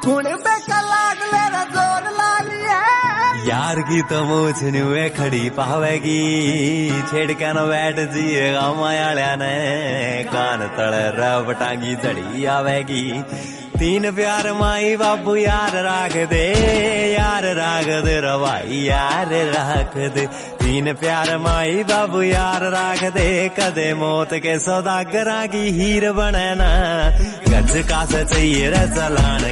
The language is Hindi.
खून पे कलाक मेरा जोर लालिए यार की तो मूछ नुए खड़ी पावेगी छेड़ के न बैठ जिएगा मायाल्या ने कान तड़ रब टांगी चढ़ी आवेगी तीन प्यार माई बाबू यार राख दे रवाई यार राख दे तीन प्यार माई बाबू यार राख दे कदे मौत के सौदागरा की हीर बने ना गज का चाहिए रे चलान